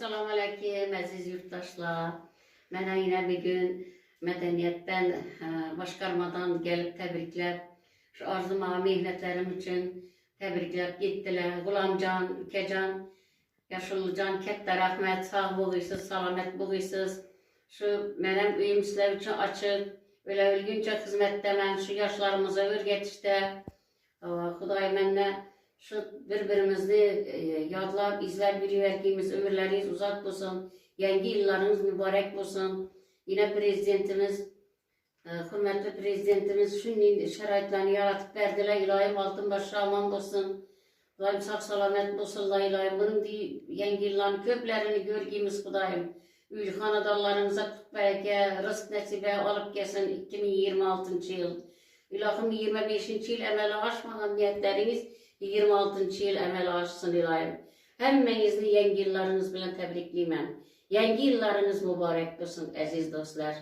Salam aleyküm əziz yurttaşlar. Mənə yine bir gün mədəniyyətdən, başqarmadan gəlib təbriklər. Şu arzuma, mehnətlərim üçün təbriklər getdilər. Qulamcan, Ülkecan, Yaşıllıcan, kətdə rəhmət, sağ boğuysuz, salamət boğuysuz. Şu mənim öyüm sizlər üçün açıq. Öyle ölgünce xizmətdə mən şu yaşlarımıza örgətişdə. Xuday mənə şu birbirimizi yadlab, izlər biliyərkimiz, ömürləriniz uzaq olsun, yeni yıllarınız mübarək olsun. Yine prezidentimiz, hürmetli prezidentimiz şunun şəraitlərini yaratıp verdiler. İlahim altın başı aman olsun. Xudayım sağ salamet olsun, ilahim. Bunun yeni yılların köplərini görgimiz Xudayım. Ülxanadallarınıza kutbəyəkə, rızq nəsibə alıp gəlsin 2026 yıl. İlahim 25 yıl əmələ aşmadan niyetleriniz 26 yıl əmələ aşsın ilahim. Həmmənizli yeni yıllarınız bilən təbrikliyim. Yeni yıllarınız mübarək olsun əziz dostlar.